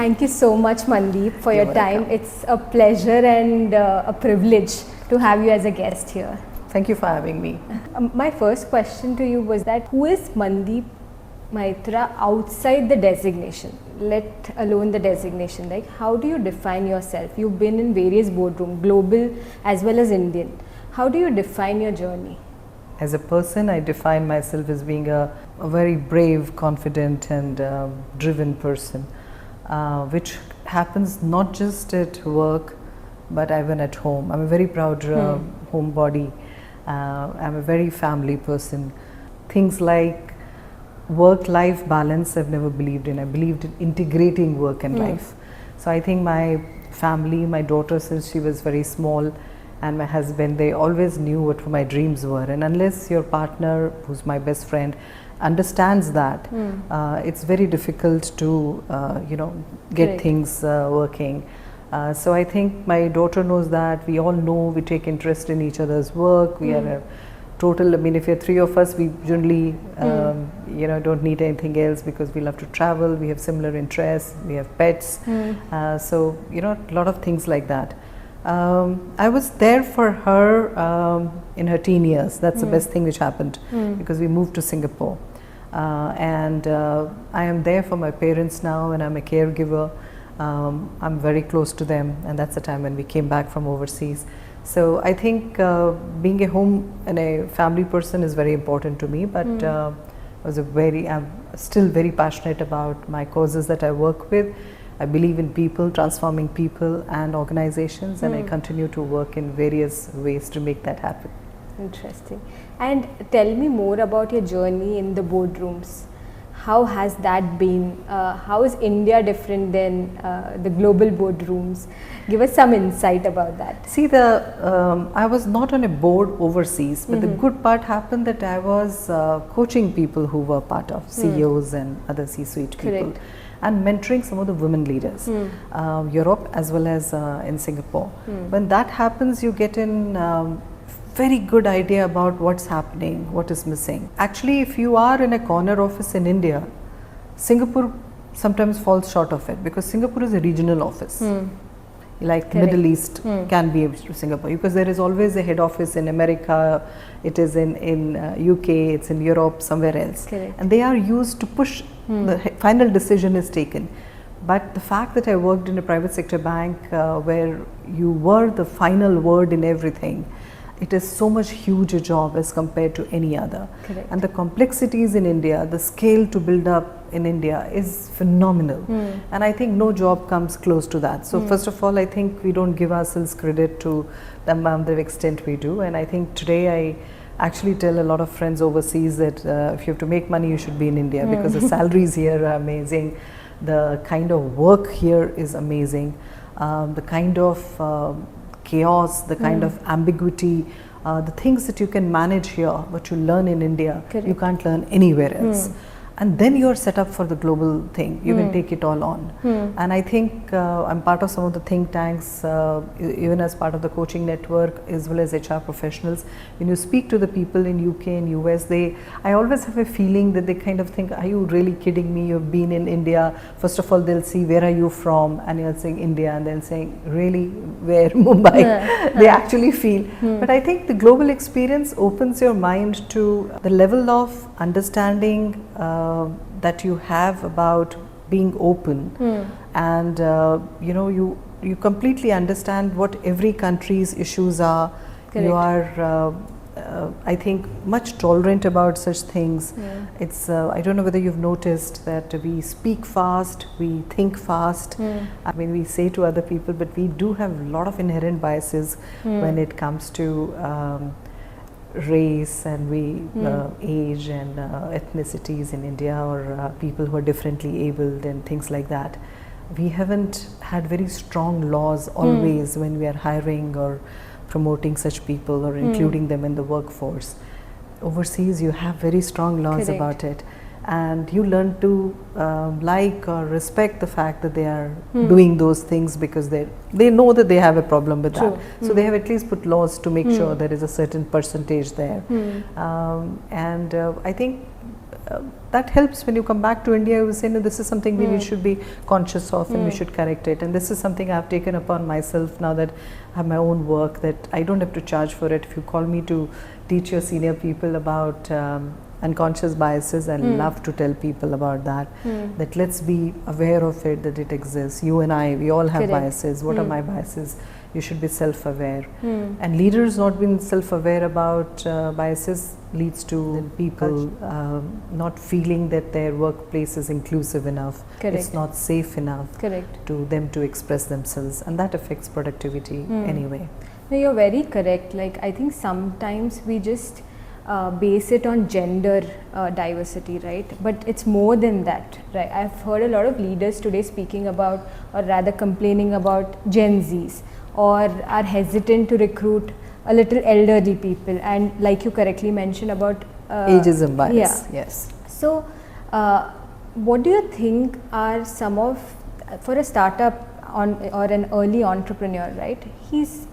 Thank you so much, Mandeep, for your time. It's a pleasure and a privilege to have you as a guest here. Thank you for having me. My first question to you was that who is Mandeep Maitra outside the designation, let alone the designation? Like, how do you define yourself? You've been in various boardrooms, global as well as Indian. How do you define your journey? As a person, I define myself as being a very brave, confident and driven person, which happens not just at work but even at home. I'm a very proud homebody. I'm a very family person. Things like work-life balance I've never believed in. I believed in integrating work and life. So I think my family, my daughter since she was very small, and my husband, they always knew what my dreams were. And unless your partner, who's my best friend, understands that, it's very difficult to get things working. So I think my daughter knows that. We all know, we take interest in each other's work. We are a total, I mean, if you're three of us, we generally don't need anything else because we love to travel, we have similar interests, we have pets. So a lot of things like that. I was there for her in her teen years. That's the best thing which happened, because we moved to Singapore. And I am there for my parents now, and I'm a caregiver. I'm very close to them, and that's the time when we came back from overseas. So I think being a home and a family person is very important to me, but I'm still very passionate about my causes that I work with. I believe in people, transforming people and organizations, and I continue to work in various ways to make that happen. Interesting. And tell me more about your journey in the boardrooms. How has that been? How is India different than the global boardrooms? Give us some insight about that. See, I was not on a board overseas, but the good part happened that I was coaching people who were part of CEOs and other C-suite people. Correct. And mentoring some of the women leaders, Europe as well as in Singapore. When that happens, you get in very good idea about what's happening, what is missing. Actually, if you are in a corner office in India, Singapore sometimes falls short of it, because Singapore is a regional office. Like Middle East can be Singapore, because there is always a head office in America, it is in UK, it's in Europe, somewhere else. Correct. And they are used to push, the final decision is taken. But the fact that I worked in a private sector bank where you were the final word in everything, it is so much huge a job as compared to any other. Correct. And the complexities in India, the scale to build up in India is phenomenal. And I think no job comes close to that. So first of all, I think we don't give ourselves credit to the amount of extent we do. And I think today I actually tell a lot of friends overseas that if you have to make money, you should be in India, because the salaries here are amazing. The kind of work here is amazing. The kind of chaos, the kind of ambiguity, the things that you can manage here, what you learn in India, you can't learn anywhere else. And then you're set up for the global thing. You can take it all on. And I think I'm part of some of the think tanks, even as part of the coaching network, as well as HR professionals. When you speak to the people in UK and US, I always have a feeling that they kind of think, are you really kidding me? You've been in India. First of all, they'll see, where are you from? And you're saying India, and then saying, really, where? Mumbai. They actually feel. But I think the global experience opens your mind to the level of understanding that you have about being open, and you completely understand what every country's issues are. Correct. You are I think much tolerant about such things. It's I don't know whether you've noticed that we speak fast, we think fast. I mean, we say to other people, but we do have a lot of inherent biases when it comes to race and age and ethnicities in India, or people who are differently abled and things like that. We haven't had very strong laws always when we are hiring or promoting such people or including them in the workforce. Overseas, you have very strong laws about it, and you learn to like or respect the fact that they are doing those things, because they know that they have a problem with that. So they have at least put laws to make sure there is a certain percentage there. And I think that helps when you come back to India. You say, no, this is something we should be conscious of and we should correct it. And this is something I've taken upon myself now that I have my own work, that I don't have to charge for it. If you call me to teach your senior people about unconscious biases, I love to tell people about that, that let's be aware of it, that it exists. You and I, we all have biases. What are my biases? You should be self-aware. And leaders not being self-aware about biases leads to people not feeling that their workplace is inclusive enough. It's not safe enough to them to express themselves, and that affects productivity anyway. No, you're very correct. Like, I think sometimes we just base it on gender diversity, right? But it's more than that, right? I've heard a lot of leaders today speaking about, or rather complaining about, Gen Zs, or are hesitant to recruit a little elderly people, and like you correctly mentioned about ageism bias. Yes. So what do you think are some of, for a startup or an early entrepreneur, right,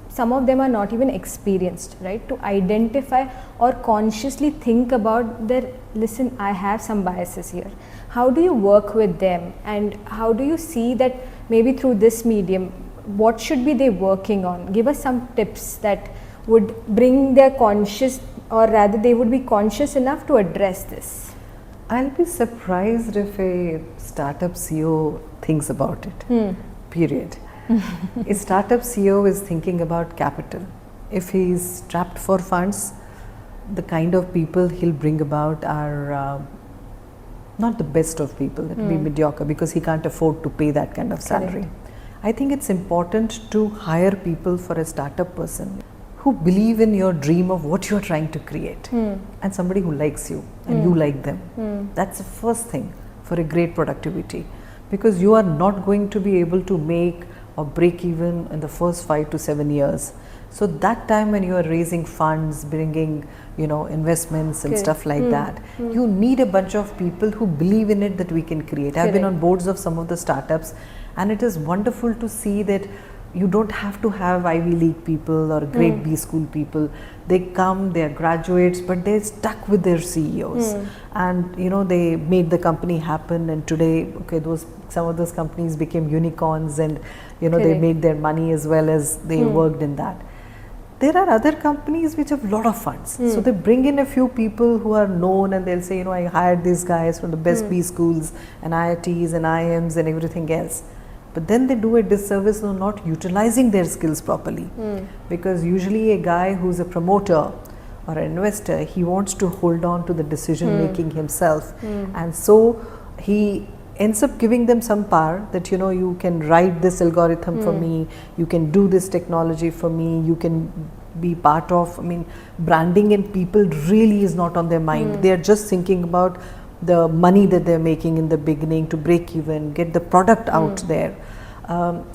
some of them are not even experienced, right, to identify or consciously think about their, listen, I have some biases here. How do you work with them, and how do you see that maybe through this medium, what should be they working on? Give us some tips that would bring their conscious, or rather they would be conscious enough to address this. I'll be surprised if a startup CEO thinks about it, period. A startup CEO is thinking about capital. If he's strapped for funds, the kind of people he'll bring about are not the best of people. It will be mediocre, because he can't afford to pay that kind of salary. I think it's important to hire people for a startup person who believe in your dream of what you're trying to create, and somebody who likes you and you like them. That's the first thing for a great productivity, because you are not going to be able to make or break even in the first 5 to 7 years. So that time when you are raising funds, bringing, investments and stuff like that, you need a bunch of people who believe in it, that we can create. I've been on boards of some of the startups, and it is wonderful to see that you don't have to have Ivy League people or grade B school people. They come, they are graduates, but they're stuck with their CEOs, and they made the company happen. And today, some of those companies became unicorns, and they made their money as well as they worked in that. There are other companies which have a lot of funds, so they bring in a few people who are known, and they'll say, I hired these guys from the best B schools and IITs and IIMs and everything else. But then they do a disservice of not utilizing their skills properly, because usually a guy who's a promoter or an investor, he wants to hold on to the decision making himself, and so he ends up giving them some power, that you can write this algorithm for me, you can do this technology for me, you can be part of, branding and people really is not on their mind. They are just thinking about the money that they're making in the beginning to break even, get the product out there.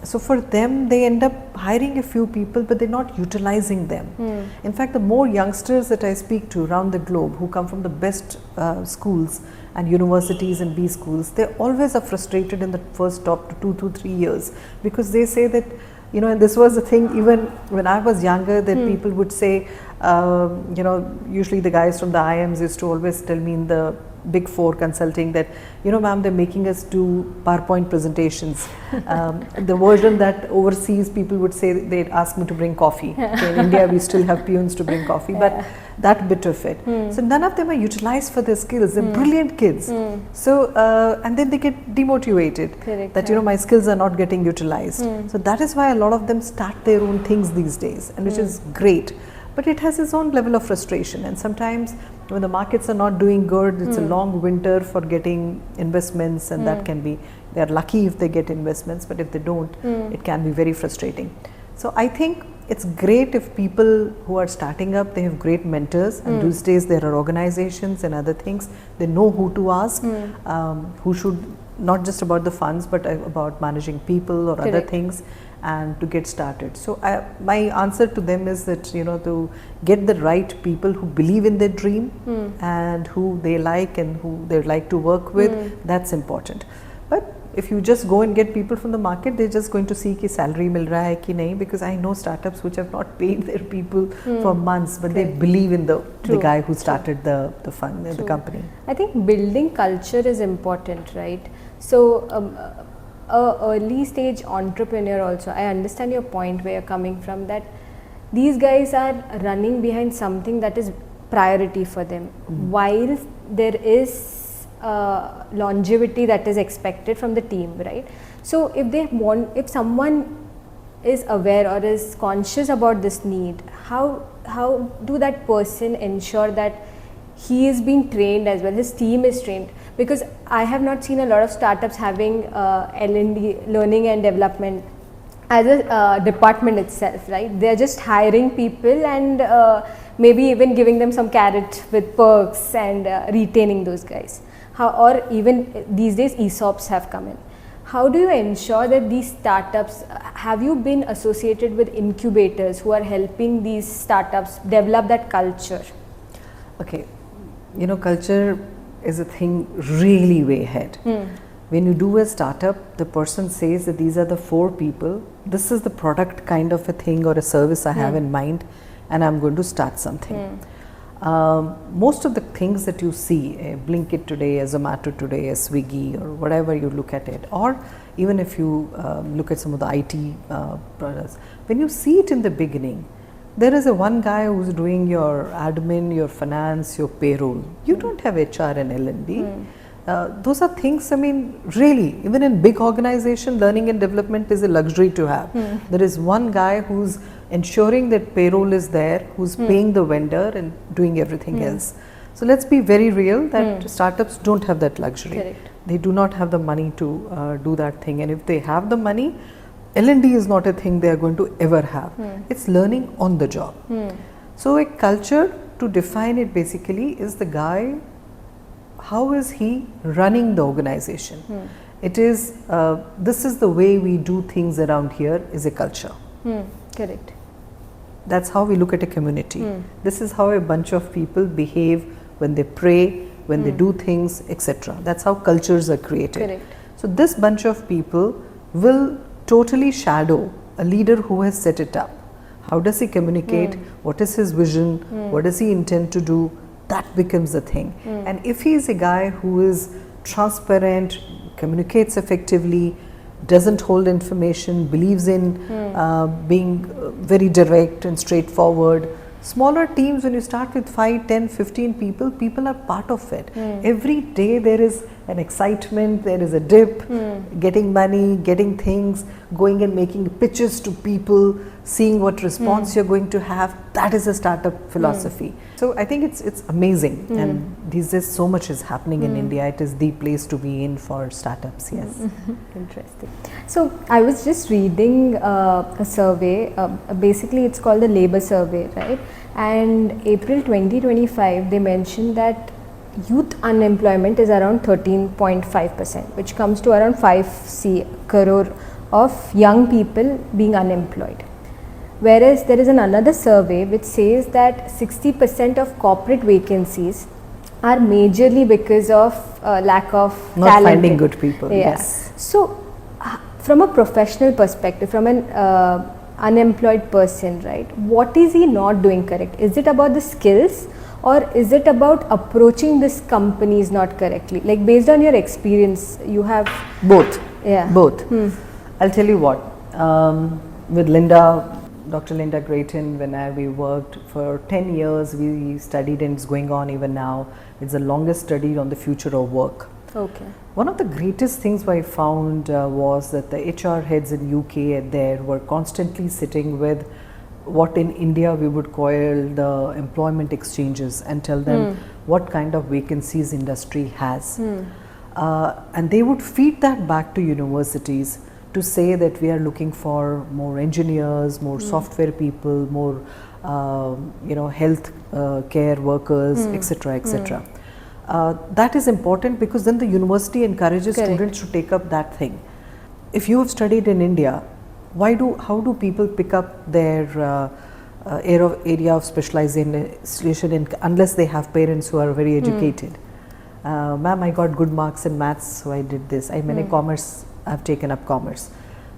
So for them, they end up hiring a few people, but they're not utilizing them. In fact, the more youngsters that I speak to around the globe who come from the best schools and universities and B schools, they always are frustrated in the first top to 2 to 3 years, because they say that, and this was the thing even when I was younger, that people would say, usually the guys from the IIMs used to always tell me in the Big Four consulting that, ma'am, they're making us do PowerPoint presentations. The version that overseas people would say, they'd ask me to bring coffee. Okay, in India, we still have peons to bring coffee, but that bit of it. So none of them are utilized for their skills. They're brilliant kids. So, and then they get demotivated that, my skills are not getting utilized. So that is why a lot of them start their own things these days, and which is great. But it has its own level of frustration, and sometimes when the markets are not doing good, it's a long winter for getting investments, and that can be, they are lucky if they get investments, but if they don't, it can be very frustrating. So I think it's great if people who are starting up, they have great mentors, and these days there are organizations and other things, they know who to ask, who should, not just about the funds, but about managing people or other things, and to get started. So my answer to them is that, to get the right people who believe in their dream and who they like and who they like to work with, that's important. But if you just go and get people from the market, they're just going to see ki salary mil raha hai ki nahi, because I know startups which have not paid their people for months, but they believe in the guy who started the fund, the company. I think building culture is important, right? So a early stage entrepreneur also, I understand your point where you're coming from, that these guys are running behind something that is priority for them, while there is longevity that is expected from the team, right? So if someone is aware or is conscious about this need, how do that person ensure that he is being trained as well, his team is trained? Because I have not seen a lot of startups having L&D, learning and development, as a department itself, right? They are just hiring people and maybe even giving them some carrot with perks and retaining those guys. Or even these days ESOPs have come in. How do you ensure that these startups, have you been associated with incubators who are helping these startups develop that culture? Okay, you know, culture is a thing really way ahead. When you do a startup, the person says that these are the 4 people, this is the product kind of a thing or a service I have in mind, and I'm going to start something. Most of the things that you see, Blinkit today, Zomato today, Swiggy, or whatever you look at it, or even if you look at some of the IT products, when you see it in the beginning, there is a one guy who's doing your admin, your finance, your payroll. You don't have HR and L&D. Those are things, I mean, really, even in big organization, learning and development is a luxury to have. There is one guy who's ensuring that payroll is there, who's paying the vendor and doing everything else. So let's be very real that startups don't have that luxury. Correct. They do not have the money to do that thing, and if they have the money, L&D is not a thing they are going to ever have. It's learning on the job. So a culture, to define it basically, is the guy, how is he running the organization? It is, this is the way we do things around here, is a culture. Correct. That's how we look at a community. This is how a bunch of people behave when they pray, when they do things, etc. That's how cultures are created. Correct. So this bunch of people will totally shadow a leader who has set it up. How does he communicate? What is his vision? What does he intend to do? That becomes the thing. And if he is a guy who is transparent, communicates effectively, doesn't hold information, believes in being very direct and straightforward. Smaller teams, when you start with 5, 10, 15 people, people are part of it. Every day there is an excitement, there is a dip, getting money, getting things, going and making pitches to people, seeing what response you're going to have. That is a startup philosophy. So I think it's amazing, and these days so much is happening in India. It is the place to be in for startups. Yes. Interesting. So I was just reading a survey. Basically, it's called the Labour Survey, right? And April 2025, they mentioned that youth unemployment is around 13.5%, which comes to around 5 crore of young people being unemployed. Whereas there is another survey which says that 60% of corporate vacancies are majorly because of lack of Not talent. finding good people. Yeah. Yes. So, from a professional perspective, from an unemployed person, right, what is he not doing correct? Is it about the skills, or is it about approaching this companies not correctly? Like, based on your experience, you have Both. Yeah. Both. I'll tell you what. With Linda, Dr. Linda Grayton, when we worked for 10 years, we studied, and it's going on even now. It's the longest study on the future of work. Okay. One of the greatest things I found was that the HR heads in UK and there were constantly sitting with what in India we would call the employment exchanges and tell them what kind of vacancies industry has. And they would feed that back to universities to say that we are looking for more engineers, more software people, more health care workers, etc., etc. That is important, because then the university encourages students to take up that thing. If you have studied in India, how do people pick up their area of specialization unless they have parents who are very educated? Ma'am, I got good marks in maths, so I did this. I मैंने commerce I've taken up commerce.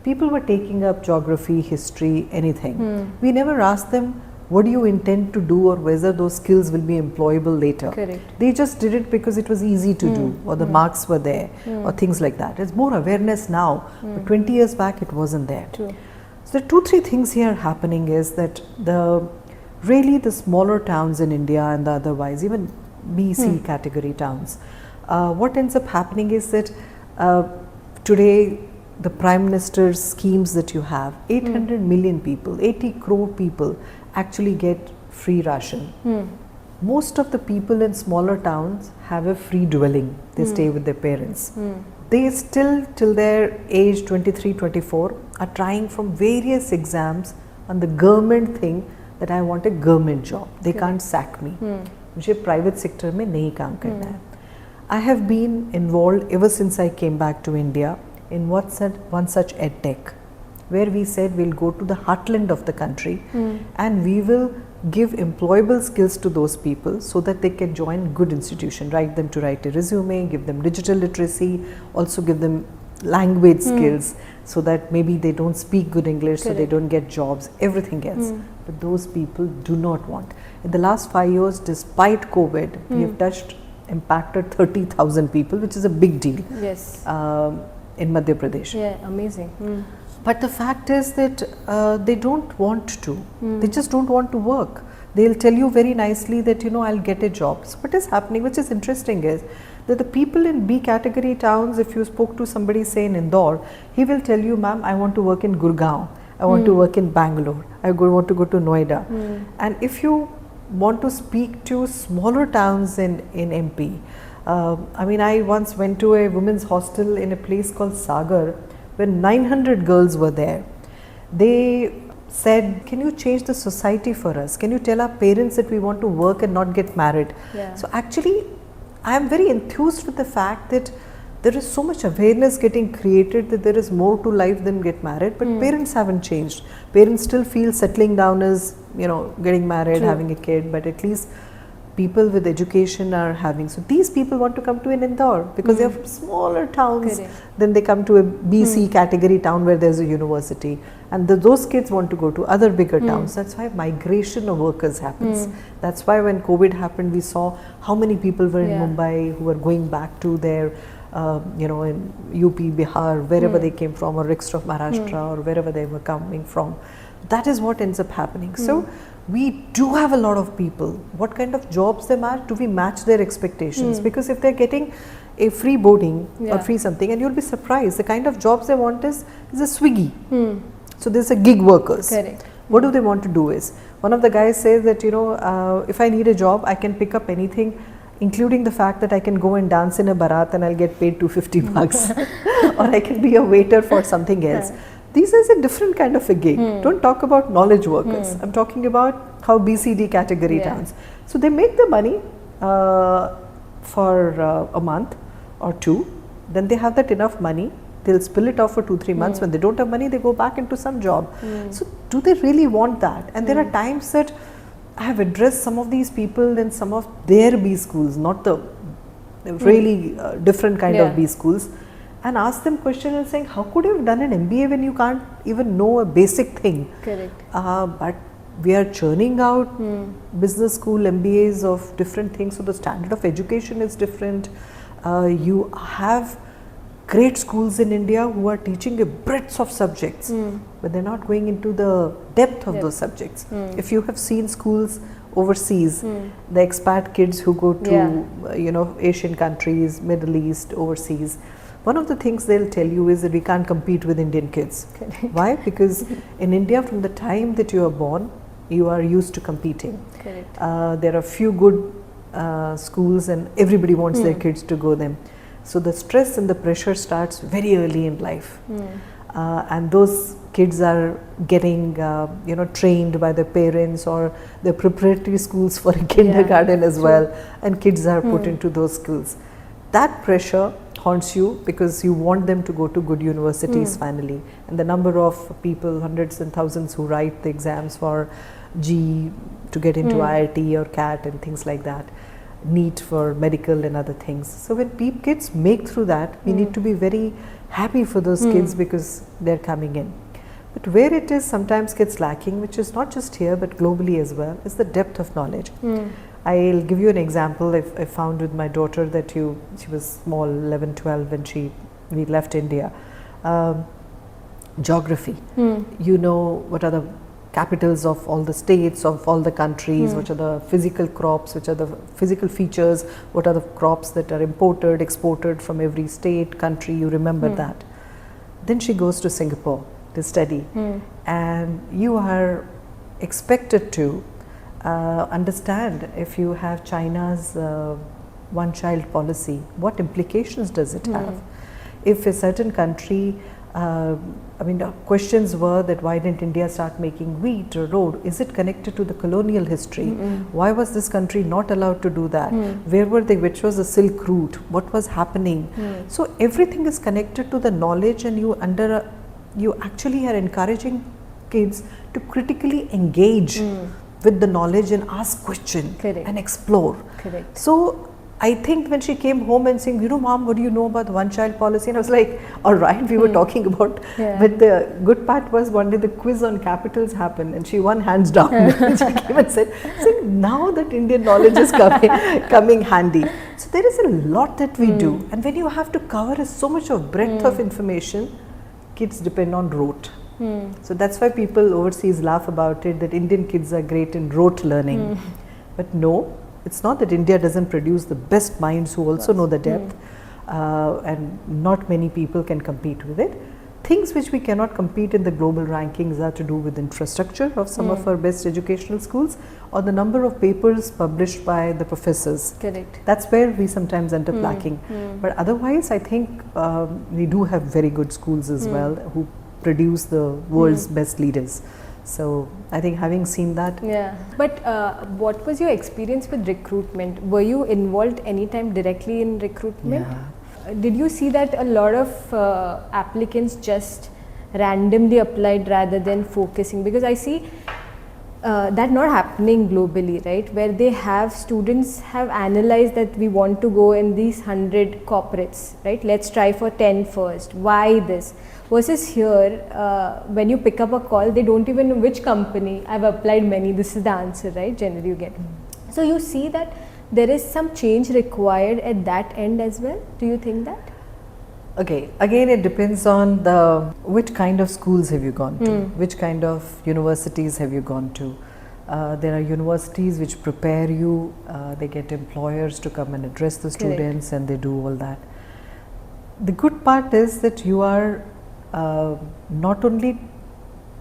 People were taking up geography, history, anything. We never asked them, what do you intend to do or whether those skills will be employable later. Correct. They just did it because it was easy to do, or the marks were there, or things like that. There's more awareness now, but 20 years back it wasn't there. True. So the 2-3 things here happening is that really the smaller towns in India and the otherwise, even B, C category towns, what ends up happening is that today the Prime Minister's schemes that you have, 800 million people, 80 crore people actually get free ration. Most of the people in smaller towns have a free dwelling. They stay with their parents. They still, till their age 23, 24, are trying from various exams on the government thing that I want a government job. They can't sack me. मुझे private sector में नहीं काम करना है. I have been involved ever since I came back to India in one such edtech, where we said we'll go to the heartland of the country and we will give employable skills to those people so that they can join good institution, write them to write a resume, give them digital literacy, also give them language skills so that maybe they don't speak good English, so they don't get jobs, everything else. But those people do not want. In the last 5 years, despite COVID, we have impacted 30,000 people, which is a big deal. Yes. In Madhya Pradesh. Yeah, amazing. But the fact is that they don't want to. They just don't want to work. They'll tell you very nicely that, you know, I'll get a job. So what is happening, which is interesting, is that the people in B category towns, if you spoke to somebody, say in Indore, he will tell you, ma'am, I want to work in Gurgaon. I want to work in Bangalore. I want to go to Noida. And if you want to speak to smaller towns in MP, I mean, I once went to a women's hostel in a place called Sagar, where 900 girls were there. They said, can you change the society for us? Can you tell our parents that we want to work and not get married? Yeah. So actually, I am very enthused with the fact that there is so much awareness getting created that there is more to life than get married, but parents haven't changed. Parents still feel settling down is, you know, getting married, having a kid, but at least people with education are having. So these people want to come to an Indore because they are from smaller towns. Then they come to a BC category town where there's a university, and those kids want to go to other bigger towns. That's why migration of workers happens. That's why when COVID happened, we saw how many people were in Mumbai who were going back to their you know, in UP, Bihar, wherever they came from, or rest of Maharashtra, or wherever they were coming from. That is what ends up happening. So we do have a lot of people. What kind of jobs they match? Do we match their expectations? Because if they're getting a free boarding or free something, and you'll be surprised, the kind of jobs they want is a Swiggy. So there's a gig workers. Correct. What do they want to do is, one of the guys says that, you know, if I need a job, I can pick up anything, including the fact that I can go and dance in a barat and I'll get paid 250 bucks, or I can be a waiter for something else. This is a different kind of a gig. Don't talk about knowledge workers. I'm talking about how BCD category towns. So they make the money for a month or two. Then they have that enough money. They'll spill it off for 2-3 months. When they don't have money, they go back into some job. So do they really want that? And there are times that I have addressed some of these people in some of their B schools, not the really different kind of B schools, and ask them questions and saying, how could you have done an MBA when you can't even know a basic thing? Correct. But we are churning out business school MBAs of different things, so the standard of education is different. You have great schools in India who are teaching a breadth of subjects, but they're not going into the depth of those subjects. If you have seen schools overseas, the expat kids who go to you know, Asian countries, Middle East, overseas, one of the things they'll tell you is that we can't compete with Indian kids. Why? Because in India, from the time that you are born, you are used to competing. There are few good schools and everybody wants their kids to go them. So the stress and the pressure starts very early in life, and those kids are getting you know, trained by their parents, or their preparatory schools for a kindergarten as well, and kids are put into those schools. That pressure haunts you because you want them to go to good universities finally, and the number of people, hundreds and thousands, who write the exams for GE to get into IIT or CAT and things like that, NEET for medical and other things. So when kids make through that, we need to be very happy for those kids because they're coming in. But where it is sometimes gets lacking, which is not just here but globally as well, is the depth of knowledge. I'll give you an example. I found with my daughter that she was small, 11, 12 when we left India. Geography. You know what are the capitals of all the states, of all the countries, which are the physical crops, which are the physical features, what are the crops that are imported, exported from every state, country, you remember that. Then she goes to Singapore to study, and you are expected to understand if you have China's one-child policy, what implications does it have? If a certain country, the questions were that why didn't India start making wheat or road? Is it connected to the colonial history? Why was this country not allowed to do that? Where were they? Which was the Silk Route? What was happening? So everything is connected to the knowledge, and you actually are encouraging kids to critically engage with the knowledge and ask questions and explore. So I think when she came home and saying, Mom, what do you know about the one-child policy? And I was like, all right, we were talking about, but the good part was one day the quiz on capitals happened and she won hands down. And she came and said, now that Indian knowledge is coming handy. So there is a lot that we do. And when you have to cover so much of breadth of information, kids depend on rote. So that's why people overseas laugh about it, that Indian kids are great in rote learning. But no, it's not that India doesn't produce the best minds who also know the depth, and not many people can compete with it. Things which we cannot compete in the global rankings are to do with infrastructure of some of our best educational schools, or the number of papers published by the professors. That's where we sometimes end up lacking. But otherwise, I think we do have very good schools as well who produce the world's best leaders. So I think having seen that. But what was your experience with recruitment? Were you involved anytime directly in recruitment? Did you see that a lot of applicants just randomly applied rather than focusing? Because I see that not happening globally, right? Where they have students have analyzed that we want to go in these 100 corporates, right? Let's try for 10 first. Why this? Versus here, when you pick up a call, they don't even know which company. I've applied many, this is the answer, right? Generally you get. So you see that there is some change required at that end as well. Do you think that? Okay, again it depends on which kind of schools have you gone to, which kind of universities have you gone to. There are universities which prepare you, they get employers to come and address the students and they do all that. The good part is that you are not only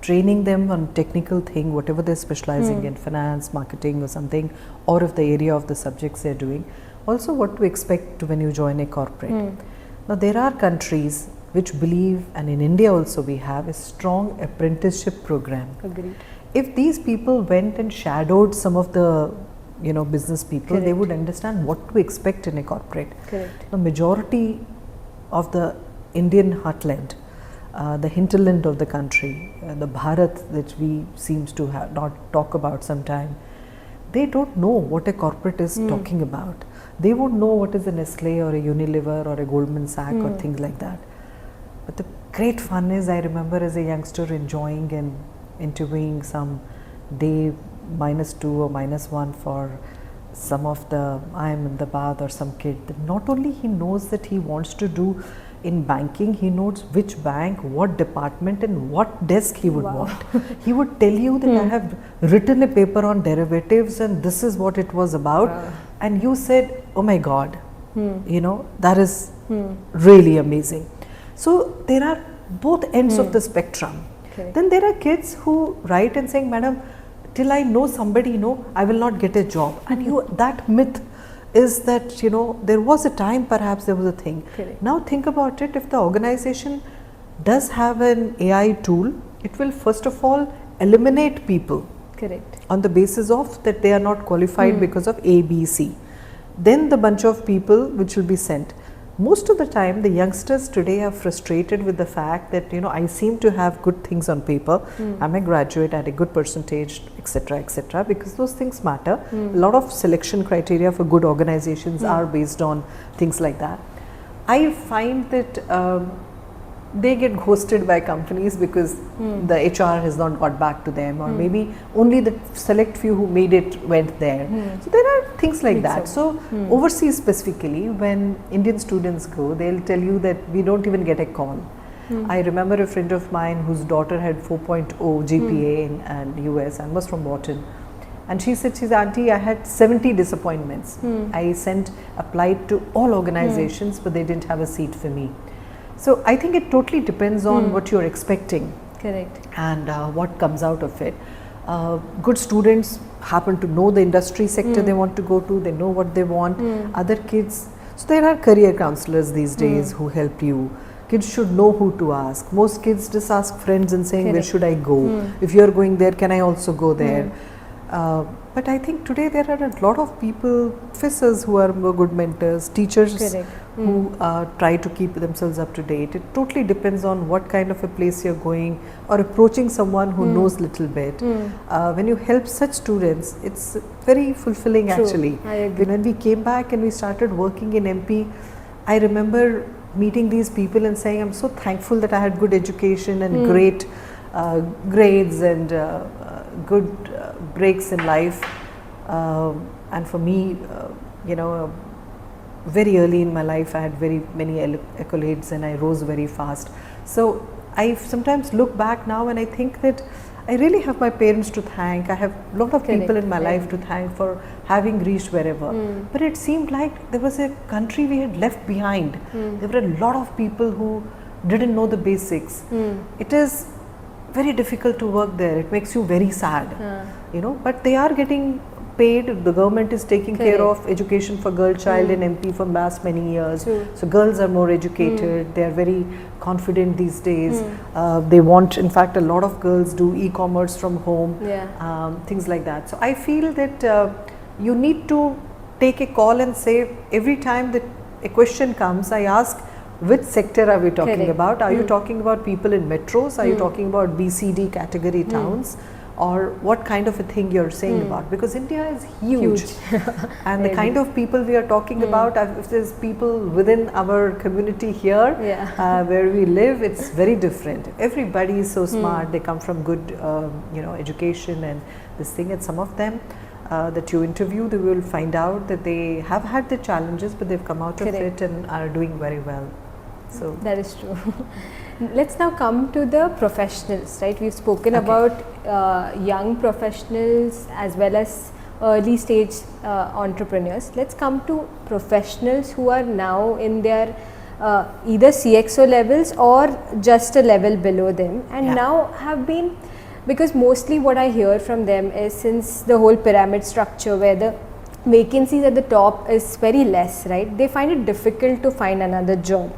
training them on technical thing, whatever they're specializing in, finance, marketing or something, or if the area of the subjects they're doing, also what to expect when you join a corporate. Now there are countries which believe, and in India also we have a strong apprenticeship program. Agreed. If these people went and shadowed some of the business people, they would understand what to expect in a corporate. The majority of the Indian heartland, the hinterland of the country, the Bharat that we seems to have not talk about sometime, they don't know what a corporate is talking about. They won't know what is a Nestle or a Unilever or a Goldman Sachs or things like that. But the great fun is, I remember as a youngster enjoying and interviewing some day -2 or -1 for some of the Ahmedabad or some kid. Not only he knows that he wants to do in banking, he knows which bank, what department and what desk he would want. He would tell you that I have written a paper on derivatives and this is what it was about. And you said, oh my God, that is really amazing. So there are both ends of the spectrum. Then there are kids who write and saying, Madam, till I know somebody, I will not get a job. And that myth is that, there was a time perhaps there was a thing. Now think about it, if the organization does have an AI tool, it will first of all eliminate people on the basis of that they are not qualified because of A, B, C. Then the bunch of people which will be sent. Most of the time the youngsters today are frustrated with the fact that I seem to have good things on paper, I'm a graduate at a good percentage, etc., because those things matter. A lot of selection criteria for good organizations are based on things like that. I find that they get ghosted by companies because the HR has not got back to them, or maybe only the select few who made it went there. So there are things like that. So overseas specifically, when Indian students go, they'll tell you that we don't even get a call. I remember a friend of mine whose daughter had 4.0 GPA in US and was from Wharton. And she said, she's auntie, I had 70 disappointments. I applied to all organizations, but they didn't have a seat for me. So I think it totally depends on what you're expecting. Correct. And what comes out of it. Good students happen to know the industry sector they want to go to, they know what they want. Other kids, so there are career counselors these days who help you. Kids should know who to ask. Most kids just ask friends and saying, where should I go? If you're going there, can I also go there? But I think today there are a lot of people, officers who are good mentors, teachers who try to keep themselves up to date. It totally depends on what kind of a place you're going, or approaching someone who knows little bit. When you help such students, it's very fulfilling. True. Actually. I agree. When we came back and we started working in MP, I remember meeting these people and saying, I'm so thankful that I had good education and great grades and good breaks in life. And for me, very early in my life, I had very many accolades and I rose very fast. So I sometimes look back now and I think that I really have my parents to thank. I have a lot of people in my life to thank for having reached wherever. But it seemed like there was a country we had left behind. There were a lot of people who didn't know the basics. It is very difficult to work there. It makes you very sad, but they are getting paid. The government is taking care of education for girl child in MP for last many years. So girls are more educated. They are very confident these days. They want, in fact, a lot of girls do e-commerce from home, things like that. So I feel that you need to take a call and say, every time that a question comes, I ask, which sector are we talking about? Are you talking about people in metros? Are you talking about BCD category towns? Or what kind of a thing you're saying about? Because India is huge. And the kind of people we are talking about, if there's people within our community here, where we live, it's very different. Everybody is so smart. They come from good, education and this thing. And some of them that you interview, they will find out that they have had the challenges, but they've come out of it and are doing very well. So that is true. Let's now come to the professionals, right? We've spoken about young professionals as well as early stage entrepreneurs. Let's come to professionals who are now in their either CXO levels or just a level below them, and now have been, because mostly what I hear from them is, since the whole pyramid structure where the vacancies at the top is very less, right? They find it difficult to find another job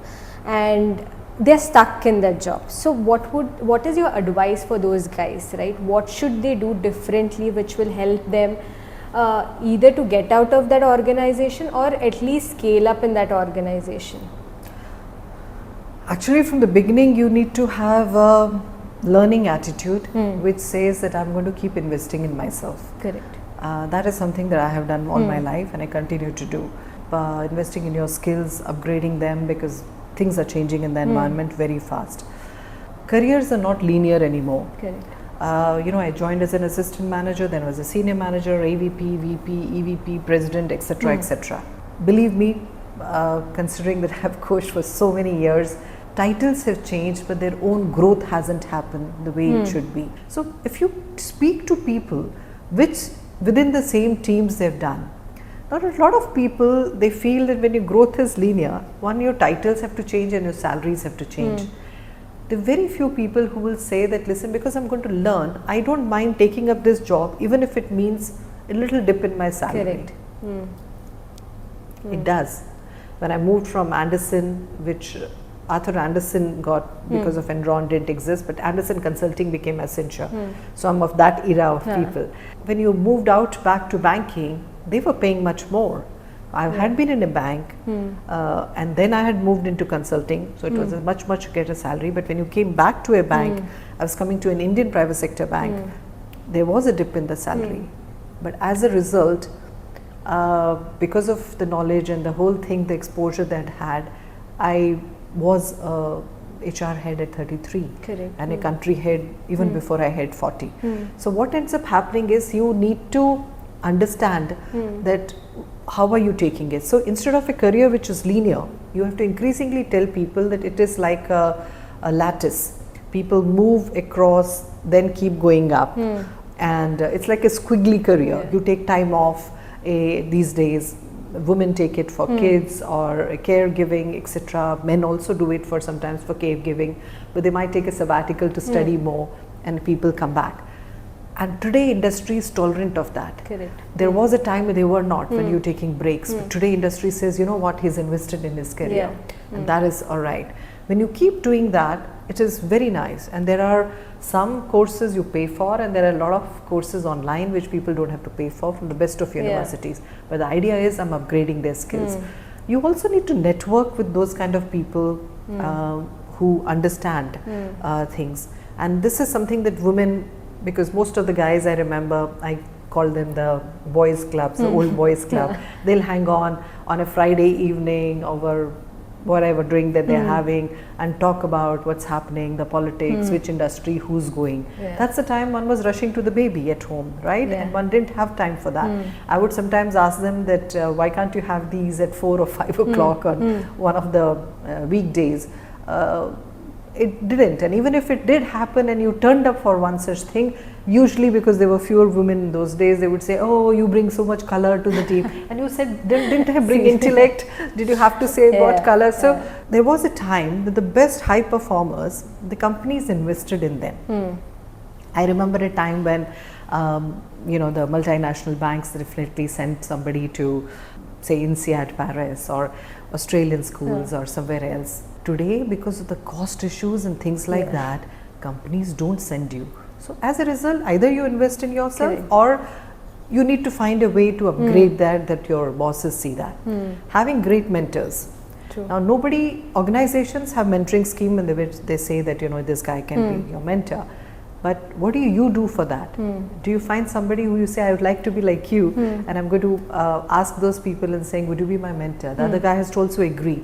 and they're stuck in that job. So what is your advice for those guys, right? What should they do differently which will help them either to get out of that organization or at least scale up in that organization? Actually, from the beginning, you need to have a learning attitude which says that I'm going to keep investing in myself. Correct. That is something that I have done all my life and I continue to do. Investing in your skills, upgrading them, because things are changing in the environment very fast. Careers are not linear anymore. Correct. I joined as an assistant manager, then was a senior manager, AVP, VP, EVP, president, etc., etc. Believe me, considering that I have coached for so many years, titles have changed, but their own growth hasn't happened the way it should be. So if you speak to people which within the same teams they've done, not a lot of people, they feel that when your growth is linear, your titles have to change and your salaries have to change. There are very few people who will say that, listen, because I'm going to learn, I don't mind taking up this job even if it means a little dip in my salary. Correct. It does. When I moved from Anderson, which Arthur Anderson got because of Enron didn't exist, but Anderson Consulting became Accenture. So I'm of that era of people. When you moved out back to banking, they were paying much more. I had been in a bank and then I had moved into consulting, so it was a much better salary. But when you came back to a bank, I was coming to an Indian private sector bank, there was a dip in the salary. But as a result, because of the knowledge and the whole thing, the exposure that I had, I was HR head at 33. Correct. And a country head even before I hit 40. So what ends up happening is you need to understand that how are you taking it. So instead of a career which is linear, you have to increasingly tell people that it is like a lattice. People move across, then keep going up. And it's like a squiggly career. You take time off these days. Women take it for kids or caregiving, etc. Men also do it for sometimes for caregiving, but they might take a sabbatical to study more, and people come back. And today industry is tolerant of that. Correct. There was a time when they were not, when you're taking breaks. But today industry says, you know what, he's invested in his career, and that is all right. When you keep doing that, it is very nice. And there are some courses you pay for, and there are a lot of courses online which people don't have to pay for from the best of universities. But the idea is I'm upgrading their skills. You also need to network with those kind of people who understand things. And this is something that women, because most of the guys I remember, I call them the boys clubs, the old boys club. They'll hang on a Friday evening over whatever drink that they're having and talk about what's happening, the politics, which industry, who's going. That's the time one was rushing to the baby at home, right? And one didn't have time for that. I would sometimes ask them that why can't you have these at 4 or 5 o'clock on one of the weekdays. It didn't, and even if it did happen and you turned up for one such thing, usually because there were fewer women in those days, they would say, oh, you bring so much color to the team. And you said, didn't I bring intellect? Did you have to say what color? So there was a time that the best high performers, the companies invested in them. I remember a time when the multinational banks definitely sent somebody to say INSEAD Paris or Australian schools or somewhere else. Today, because of the cost issues and things like that, companies don't send you. So as a result, either you invest in yourself or you need to find a way to upgrade that your bosses see that. Having great mentors. True. Now organizations have mentoring scheme in which they say that this guy can be your mentor. But what do you do for that? Do you find somebody who you say, I would like to be like you, and I'm going to ask those people and saying, would you be my mentor? The other guy has to also agree.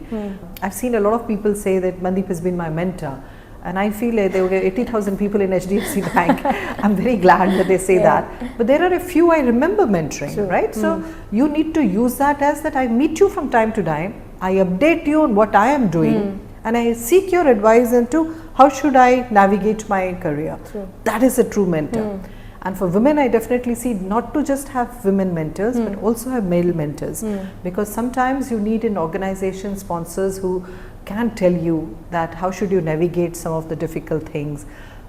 I've seen a lot of people say that Mandeep has been my mentor. And I feel like there were 80,000 people in HDFC Bank. I'm very glad that they say that. But there are a few I remember mentoring, right? So you need to use that as that I meet you from time to time. I update you on what I am doing. And I seek your advice into how should I navigate my career. That is a true mentor. And for women, I definitely see not to just have women mentors, but also have male mentors. Because sometimes you need an organization sponsors who can tell you that how should you navigate some of the difficult things.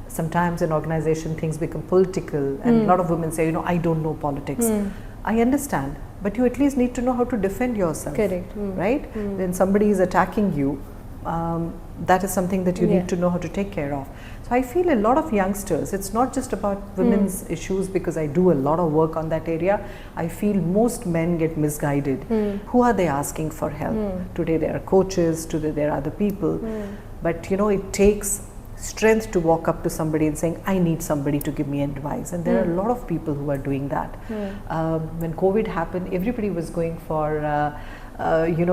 Sometimes in organization things become political, and a lot of women say, I don't know politics. I understand, but you at least need to know how to defend yourself. Correct. Right? When somebody is attacking you, that is something that you need to know how to take care of. So I feel a lot of youngsters, it's not just about women's issues, because I do a lot of work on that area. I feel most men get misguided. Who are they asking for help? Today there are coaches, today there are other people. But it takes strength to walk up to somebody and saying, I need somebody to give me advice. And there are a lot of people who are doing that. When COVID happened, everybody was going for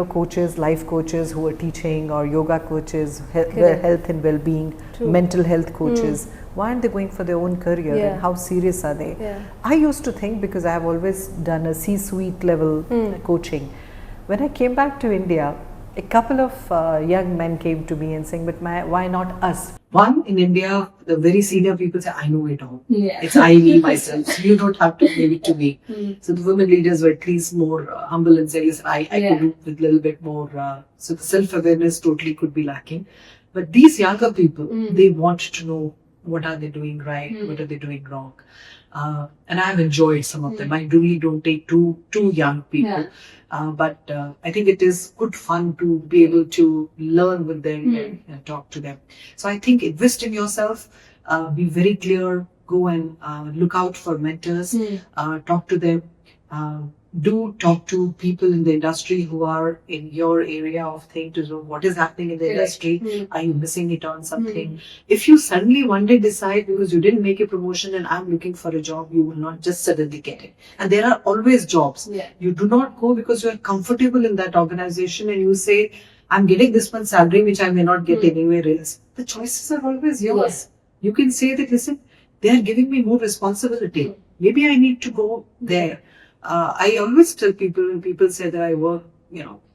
coaches, life coaches who are teaching, or yoga coaches, health and well-being, mental health coaches. Why aren't they going for their own career, and how serious are they? I used to think, because I have always done a C-suite level coaching. When I came back to India, a couple of young men came to me and saying, but why not us? One, in India, the very senior people say, I know it all. It's I, me, myself. So you don't have to give it to me. So the women leaders were at least more humble and say, listen, I could do with a little bit more. So the self-awareness totally could be lacking. But these younger people, they want to know what are they doing right, what are they doing wrong. And I've enjoyed some of them. I really don't take too young people. But I think it is good fun to be able to learn with them and talk to them. So I think invest in yourself, be very clear, go and look out for mentors, talk to them. Do talk to people in the industry who are in your area of thing to know what is happening in the industry. Are you missing it on something? If you suddenly one day decide because you didn't make a promotion and I'm looking for a job, you will not just suddenly get it. And there are always jobs. You do not go because you are comfortable in that organization and you say, I'm getting this much salary which I may not get anywhere else. the choices are always yours. You can say that, listen, they are giving me more responsibility. Maybe I need to go there. I always tell people, when people say that I work,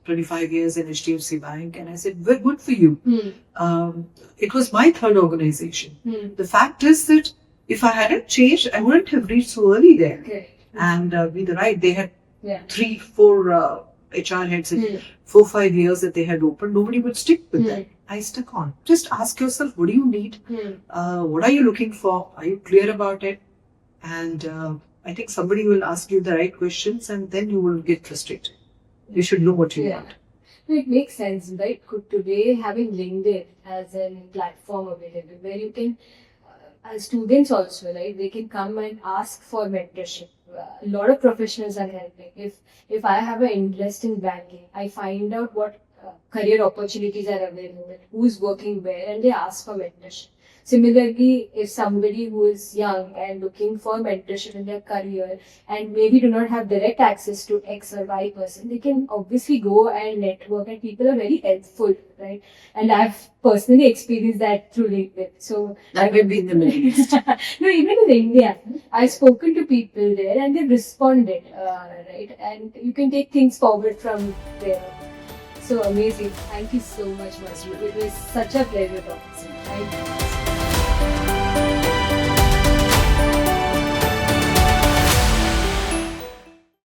25 years in HDFC Bank, and I said, well, good for you. It was my third organization. The fact is that if I hadn't changed, I wouldn't have reached so early there. And with the right, they had 3-4 HR heads in 4-5 years that they had opened. Nobody would stick with that. I stuck on. Just ask yourself, what do you need? What are you looking for? Are you clear about it? And I think somebody will ask you the right questions, and then you will get frustrated. You should know what you want. It makes sense, right? Today, having LinkedIn as a platform available where you can, as students also, right, they can come and ask for mentorship. A lot of professionals are helping. If I have an interest in banking, I find out what career opportunities are available, who's working where, and they ask for mentorship. Similarly, if somebody who is young and looking for mentorship in their career and maybe do not have direct access to X or Y person, they can obviously go and network, and people are very helpful, right? And I've personally experienced that through LinkedIn. So That may be in the Middle East. No, even in India, I've spoken to people there and they've responded, right? And you can take things forward from there. So amazing. Thank you so much, Masru. It was such a pleasure talking to you. Thank you.